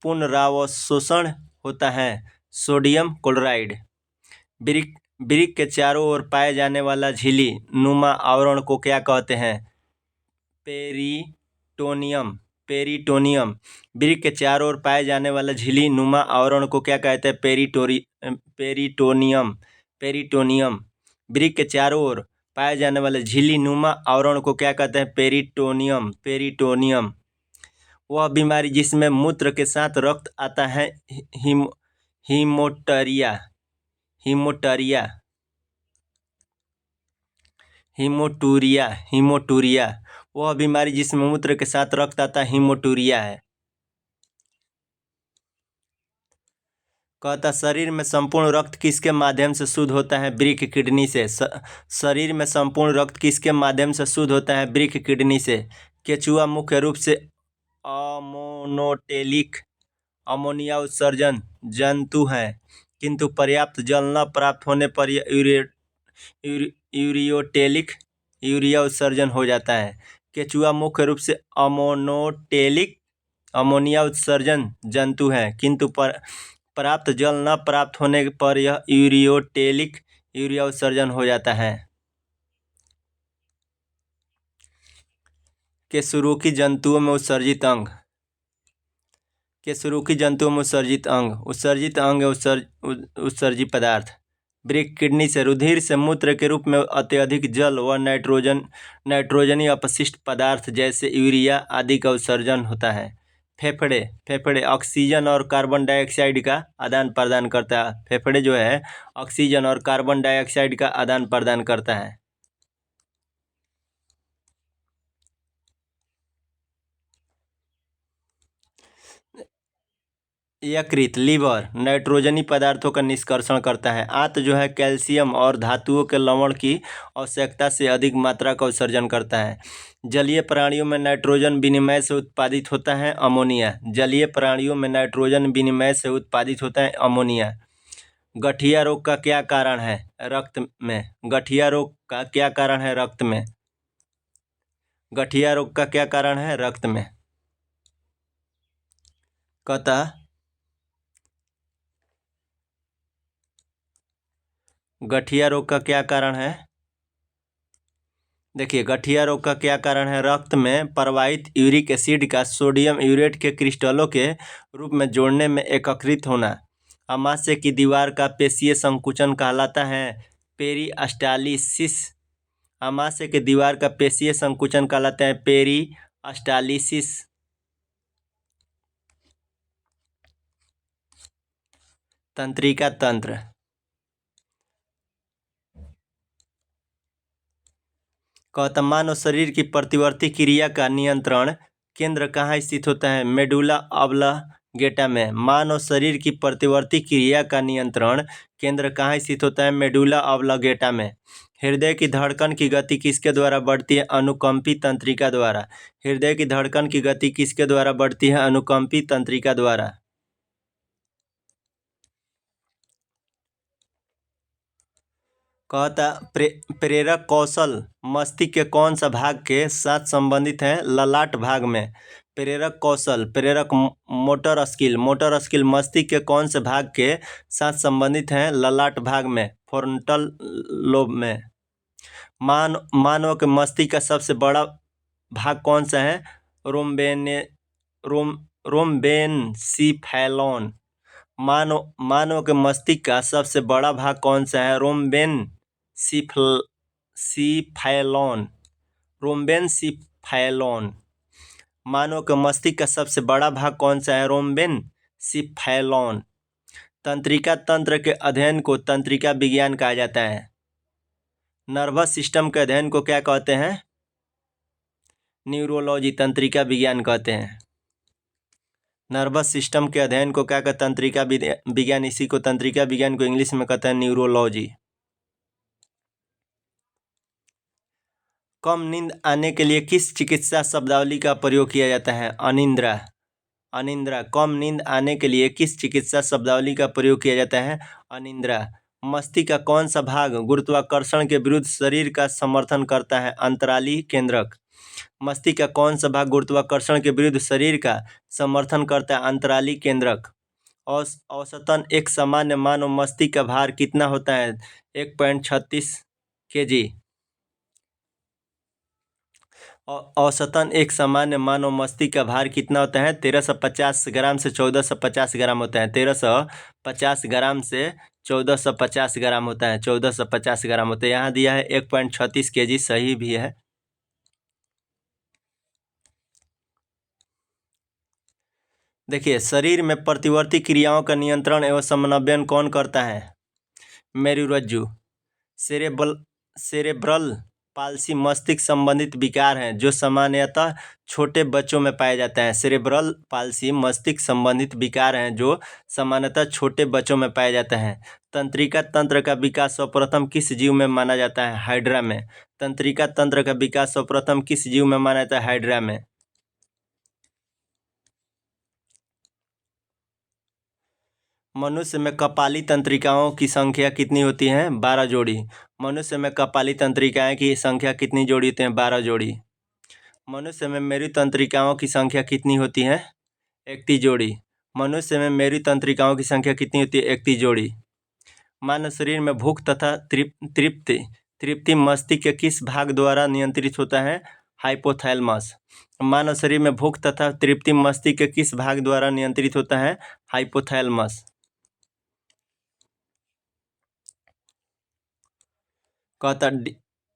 पुनरावशोषण होता है? Sodium chloride. वृक्क के चारों ओर पाए जाने वाला झिल्ली नुमा आवरण को क्या कहते हैं? पेरिटोनियम। पेरिटोनियम। वृक्क के चारों ओर पाए जाने वाला झिल्ली नुमा आवरण को क्या कहते हैं? पेरिटोनियम। पेरिटोनियम। वृक्क के चारों ओर पाए जाने वाले झिल्ली नुमा आवरण को क्या कहते हैं? पेरिटोनियम। पेरिटोनियम। वह बीमारी जिसमें मूत्र के साथ रक्त आता है, हीमोटरिया। हीमोटरिया। हीमोटूरिया। हीमोटूरिया। वह बीमारी जिसमें मूत्र के साथ रक्त आता है, हीमोटूरिया है। कहता शरीर में संपूर्ण रक्त किसके माध्यम से शुद्ध होता है? वृक्क किडनी से। शरीर में संपूर्ण रक्त किसके माध्यम से शुद्ध होता है? वृक्क किडनी से। केचुआ मुख्य रूप से अमोनोटेलिक अमोनिया उत्सर्जन जंतु है, किंतु पर्याप्त जल न प्राप्त होने पर यह यूरियोटेलिक यूरिया उत्सर्जन हो जाता है। केचुआ मुख्य रूप से अमोनोटेलिक अमोनिया उत्सर्जन जंतु है, किंतु पर्याप्त जल न प्राप्त होने पर यह यूरियोटेलिक यूरिया उत्सर्जन हो जाता है। केशरुकी जंतुओं में उत्सर्जित अंग। केशरुकी जंतुओं में उत्सर्जित अंग उत्सर्जित पदार्थ। वृक्क किडनी से रुधिर से मूत्र के रूप में अत्यधिक जल व नाइट्रोजनी अपशिष्ट पदार्थ जैसे यूरिया आदि का उत्सर्जन होता है। फेफड़े ऑक्सीजन और कार्बन डाइऑक्साइड का आदान प्रदान करता है। फेफड़े जो है ऑक्सीजन और कार्बन डाइऑक्साइड का आदान प्रदान करता है। यकृत लीवर नाइट्रोजनी पदार्थों का निष्कर्षण करता है। आंत जो है कैल्शियम और धातुओं के लवण की आवश्यकता से अधिक मात्रा का उत्सर्जन करता है। जलीय प्राणियों में नाइट्रोजन विनिमय से उत्पादित होता है अमोनिया। जलीय प्राणियों में नाइट्रोजन विनिमय से उत्पादित होता है अमोनिया। गठिया रोग का क्या कारण है? रक्त में। गठिया रोग का क्या कारण है? रक्त में। गठिया रोग का क्या कारण है? रक्त में। कहता गठिया रोग का क्या कारण है? देखिए, गठिया रोग का क्या कारण है? रक्त में प्रवाहित यूरिक एसिड का सोडियम यूरेट के क्रिस्टलों के रूप में जोड़ने में एकीकृत होना आमाशय की दीवार का पेशीय संकुचन कहलाता है। पेरिस्टालिसिस। आमाशय की दीवार का पेशीय संकुचन कहलाता है पेरिस्टालिसिस। तंत्रिका तंत्र। कहता मानव शरीर की प्रतिवर्ती क्रिया का नियंत्रण केंद्र कहाँ स्थित होता है? मेडुला ऑब्लांगेटा में। मानव शरीर की प्रतिवर्ती क्रिया का नियंत्रण केंद्र कहाँ स्थित होता है? मेडुला ऑब्लांगेटा में। हृदय की धड़कन की गति किसके द्वारा बढ़ती है? अनुकंपी तंत्रिका द्वारा। हृदय की धड़कन की गति किसके द्वारा बढ़ती है? अनुकंपी तंत्रिका द्वारा। कहता प्रेरक कौशल मस्तिष्क के कौन सा भाग के साथ संबंधित है? ललाट भाग में। प्रेरक कौशल मोटर स्किल मस्तिष्क के कौन से भाग के साथ संबंधित है? ललाट भाग में, फ्रंटल लोब में। मानव के मस्तिष्क का सबसे बड़ा भाग कौन सा है? रोम्बेनसिफेलॉन। मानव के मस्तिष्क का सबसे बड़ा भाग कौन सा है? रोम्बेनसिफेलॉन। मानव के मस्तिष्क का सबसे बड़ा भाग कौन सा है? रोम्बेनसिफेलॉन। तंत्रिका तंत्र के अध्ययन को तंत्रिका विज्ञान कहा जाता है। नर्वस सिस्टम के अध्ययन को क्या कहते हैं? न्यूरोलॉजी, तंत्रिका विज्ञान कहते हैं। नर्वस सिस्टम के अध्ययन को क्या कहते हैं? तंत्रिका विज्ञान। इसी को तंत्रिका विज्ञान को इंग्लिश में कहते हैं न्यूरोलॉजी। कम नींद आने के लिए किस चिकित्सा शब्दावली का प्रयोग किया जाता है? अनिद्रा। कम नींद आने के लिए किस चिकित्सा शब्दावली का प्रयोग किया जाता है? अनिद्रा। मस्तिष्क का कौन सा भाग गुरुत्वाकर्षण के विरुद्ध शरीर का समर्थन करता है? अंतराली केंद्रक। मस्तिष्क का कौन सा भाग गुरुत्वाकर्षण के विरुद्ध शरीर का समर्थन करता है? अंतराली केंद्रक। औसतन एक सामान्य मानव मस्तिष्क का भार कितना होता है? 1.36 kg। औसतन एक सामान्य मानव मस्तिष्क का भार कितना होता है? 1350 ग्राम से 1450 ग्राम होता है। 1350 ग्राम से 1450 ग्राम होता है। 1450 ग्राम होता है। यहाँ दिया है 1.36 kg, सही भी है। देखिए, शरीर में प्रतिवर्ती क्रियाओं का नियंत्रण एवं समन्वयन कौन करता है? मेरुरज्जु। सेरेब्रल पाल्सी मस्तिष्क संबंधित विकार हैं जो सामान्यतः छोटे बच्चों में पाए जाते हैं। सेरेब्रल पाल्सी मस्तिष्क संबंधित विकार हैं जो सामान्यतः छोटे बच्चों में पाए जाते हैं। तंत्रिका तंत्र का विकास सर्वप्रथम किस जीव में माना जाता है? हाइड्रा में। तंत्रिका तंत्र का विकास सर्वप्रथम किस जीव में माना जाता है? हाइड्रा में। मनुष्य में कपाली तंत्रिकाओं की संख्या कितनी होती है? 12 जोड़ी। मनुष्य में कपाली तंत्रिकाएं की संख्या कितनी जोड़ी होती है? 12 जोड़ी। मनुष्य में मेरु तंत्रिकाओं की संख्या कितनी होती है? 31 जोड़ी। मनुष्य में मेरु तंत्रिकाओं की संख्या कितनी होती है? 31 जोड़ी। मानव शरीर में भूख तथा तृप्ति मस्तिष्क के किस भाग द्वारा नियंत्रित होता है? हाइपोथैलेमस। मानव शरीर में भूख तथा तृप्ति मस्तिष्क के किस भाग द्वारा नियंत्रित होता है? हाइपोथैलेमस। कहता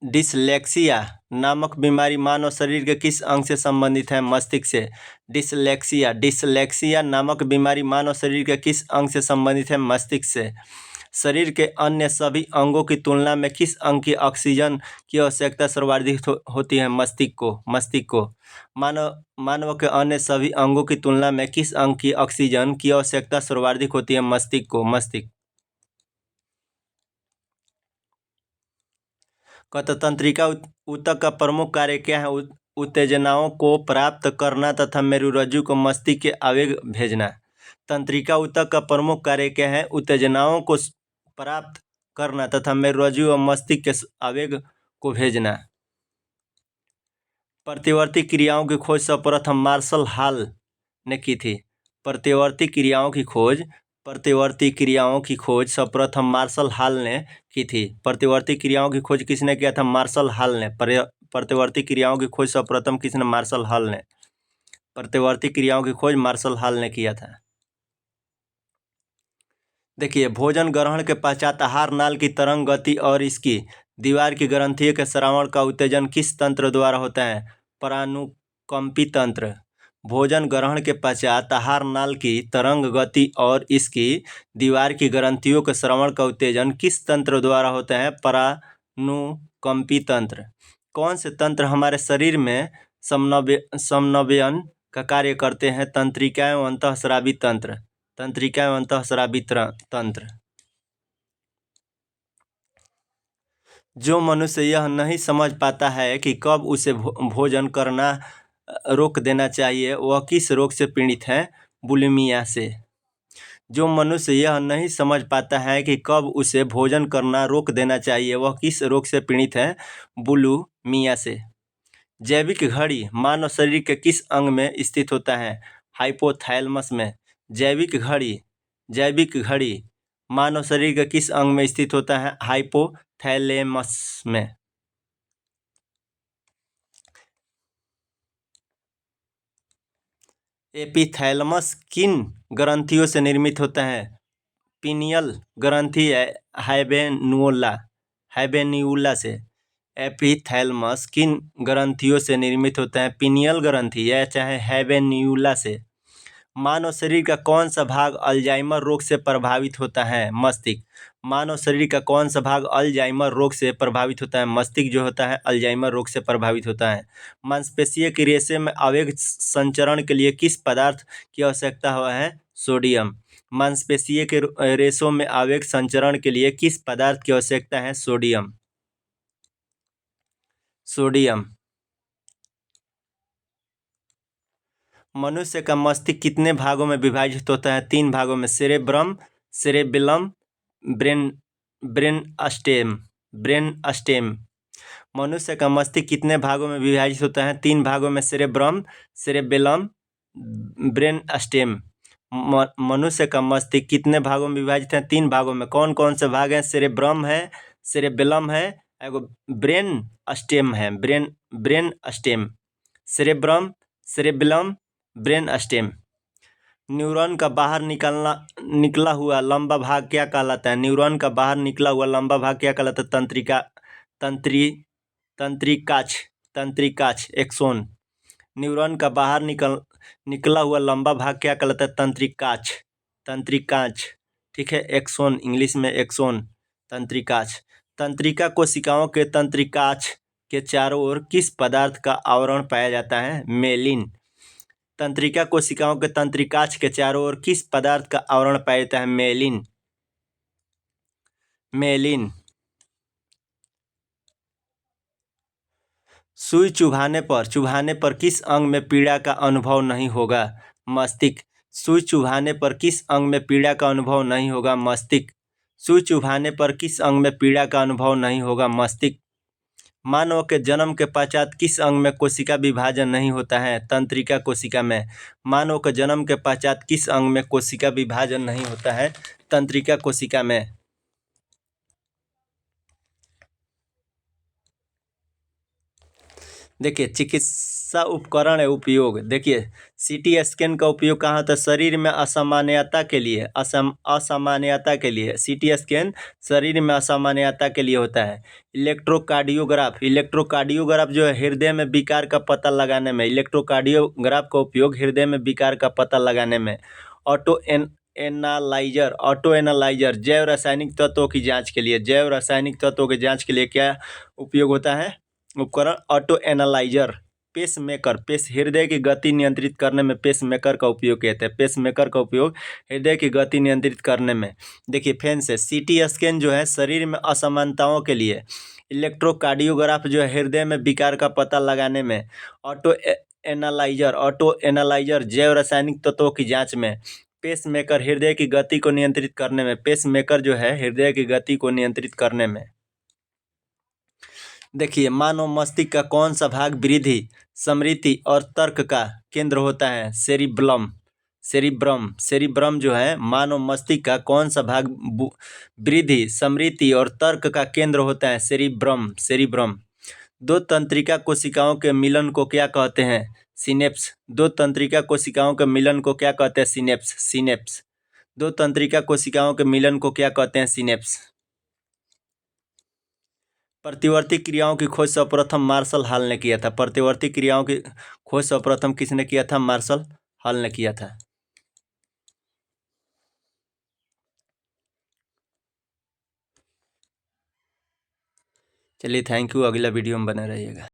डिसलेक्सिया नामक बीमारी मानव शरीर के किस अंग से संबंधित है? मस्तिष्क से। डिसलेक्सिया नामक बीमारी मानव शरीर के किस अंग से संबंधित है? मस्तिष्क से। शरीर के अन्य सभी अंगों की तुलना में किस अंग की ऑक्सीजन की आवश्यकता सर्वाधिक होती है? मस्तिष्क को। मानव के अन्य सभी अंगों की तुलना में किस अंग की ऑक्सीजन की आवश्यकता सर्वाधिक होती है? मस्तिष्क। कहता तंत्रिका ऊतक का प्रमुख कार्य क्या है? उत्तेजनाओं को प्राप्त करना तथा मेरुरज्जु को मस्तिष्क के आवेग भेजना। तंत्रिका ऊतक का प्रमुख कार्य क्या है? उत्तेजनाओं को प्राप्त करना तथा मेरुरज्जु और मस्तिष्क के आवेग को भेजना। प्रतिवर्ती क्रियाओं की खोज सर्वप्रथम मार्शल हॉल ने की थी। प्रतिवर्ती क्रियाओं की खोज सर्वप्रथम मार्शल हॉल ने की थी। प्रतिवर्ती क्रियाओं की खोज किसने किया था? मार्शल हॉल ने। प्रतिवर्ती क्रियाओं की खोज सर्वप्रथम किसने? मार्शल हॉल ने। प्रतिवर्ती क्रियाओं की खोज मार्शल हॉल ने किया था। देखिए, भोजन ग्रहण के पश्चात आहार नाल की तरंग गति और इसकी दीवार की ग्रंथियों के श्रवण का उत्तेजन किस तंत्र द्वारा होता है? परानुकंपी तंत्र। भोजन ग्रहण के पश्चात आहार नाल की तरंग गति और इसकी दीवार की ग्रंथियों के श्रवण का उत्तेजन किस तंत्र द्वारा होता है? परानुकंपी तंत्र। कौन से तंत्र हमारे शरीर में समन्वयन का कार्य करते हैं? तंत्रिका एवं अंतःस्रावी तंत्र। तंत्रिका एवं अंतःस्रावी तंत्र। जो मनुष्य यह नहीं समझ पाता है कि कब उसे भोजन करना रोक देना चाहिए, वह किस रोग से पीड़ित है? बुलिमिया से। जो मनुष्य यह नहीं समझ पाता है कि कब उसे भोजन करना रोक देना चाहिए, वह किस रोग से पीड़ित है? बुलिमिया से। जैविक घड़ी मानव शरीर के किस अंग में स्थित होता है? हाइपोथैलेमस में। जैविक घड़ी मानव शरीर के किस अंग में स्थित होता है? हाइपोथैलेमस में। एपिथैलेमस किन ग्रंथियों से निर्मित होता है? पीनियल ग्रंथि हैबेन्यूला से। एपिथैलेमस किन ग्रंथियों से निर्मित होता है? पीनियल ग्रंथि या चाहे हैबेन्यूला से। मानव शरीर का कौन सा भाग अल्जाइमर रोग से प्रभावित होता है? मस्तिष्क। मानव शरीर का कौन सा भाग अल्जाइमर रोग से प्रभावित होता है? मस्तिष्क जो होता है अल्जाइमर रोग से प्रभावित होता है। मांसपेशीय के रेशे में आवेग संचरण के लिए किस पदार्थ की आवश्यकता है? सोडियम। मांसपेशीय के रेशों में आवेग संचरण के लिए किस पदार्थ की आवश्यकता है? सोडियम। मनुष्य का मस्तिष्क कितने भागों में विभाजित होता है? 3 भागों में। Cerebrum, cerebellum, brain stem. मनुष्य का मस्तिष्क कितने भागों में विभाजित होता है? 3 भागों में। Cerebrum, cerebellum, brain stem. मनुष्य का मस्तिष्क कितने भागों में विभाजित है? 3 भागों में। कौन कौन से भाग हैं? सेरेब्रम है, सेरेबेलम है, एगो ब्रेन स्टेम है। Brain stem. Cerebrum, cerebellum, brain stem. Neuron का बाहर निकला हुआ लंबा भाग क्या कहलाता है? न्यूरॉन का बाहर निकला हुआ लंबा भाग क्या कहलाता है? तंत्रिकाछ, एक्सोन। न्यूरॉन का बाहर निकला हुआ लंबा भाग क्या कहलाता है? तंत्रिकाछ। ठीक है, एक्सोन, इंग्लिश में एक्सोन, तंत्रिकाछ। तंत्रिका कोशिकाओं के तंत्रिकाछ के चारों ओर किस पदार्थ का आवरण पाया जाता है? मेलिन। तंत्रिका कोशिकाओं के तंत्रिकाछ के चारों ओर किस पदार्थ का आवरण पाया जाता है? मेलिन। सुई चुभाने पर किस अंग में पीड़ा का अनुभव नहीं होगा? मस्तिष्क। सुई चुभाने पर किस अंग में पीड़ा का अनुभव नहीं होगा? मस्तिष्क। सुई चुभाने पर किस अंग में पीड़ा का अनुभव नहीं होगा? मस्तिष्क। मानव के जन्म के पश्चात किस अंग में कोशिका विभाजन नहीं होता है? तंत्रिका कोशिका में। मानव के जन्म के पश्चात किस अंग में कोशिका विभाजन नहीं होता है? तंत्रिका कोशिका में। देखिए, चिकित्सा उपकरण है उपयोग। देखिए, सीटी स्कैन का उपयोग कहाँ होता है? शरीर में असामान्यता के लिए। असामान्यता के लिए सीटी स्कैन शरीर में असामान्यता के लिए होता है। इलेक्ट्रोकार्डियोग्राफ जो है हृदय में विकार का पता लगाने में। इलेक्ट्रोकार्डियोग्राफ का उपयोग हृदय में विकार का पता लगाने में। ऑटो एनालाइजर जैव रासायनिक तत्वों की जांच के लिए। जैव रासायनिक तत्वों की जांच के लिए क्या उपयोग होता है? उपकरण ऑटो एनालाइजर। हृदय की गति नियंत्रित करने में पेसमेकर का उपयोग किया जाता है। पेसमेकर का उपयोग हृदय की गति नियंत्रित करने में। देखिए, फैन से सीटी स्कैन जो है शरीर में असमानताओं के लिए। इलेक्ट्रोकार्डियोग्राफ जो है हृदय में विकार का पता लगाने में। ऑटो एनालाइजर जैव रासायनिक तत्वों की जांच में। पेसमेकर हृदय की गति को नियंत्रित करने में। पेसमेकर जो है हृदय की गति को नियंत्रित करने में। देखिए, मानव मस्तिष्क का कौन सा भाग वृद्धि, स्मृति और तर्क का केंद्र होता है? सेरिब्रम जो है मानव मस्तिष्क का कौन सा भाग वृद्धि, स्मृति और तर्क का केंद्र होता है? सेरिब्रम। दो तंत्रिका कोशिकाओं के मिलन को क्या कहते हैं? सिनेप्स। दो तंत्रिका कोशिकाओं के मिलन को क्या कहते हैं? सिनेप्स। दो तंत्रिका कोशिकाओं के मिलन को क्या कहते हैं? सिनेप्स। प्रतिवर्ती क्रियाओं की खोज सर्वप्रथम मार्शल हॉल ने किया था। प्रतिवर्ती क्रियाओं की खोज सर्वप्रथम किसने किया था? मार्शल हॉल ने किया था। चलिए थैंक यू, अगला वीडियो में बना रहिएगा।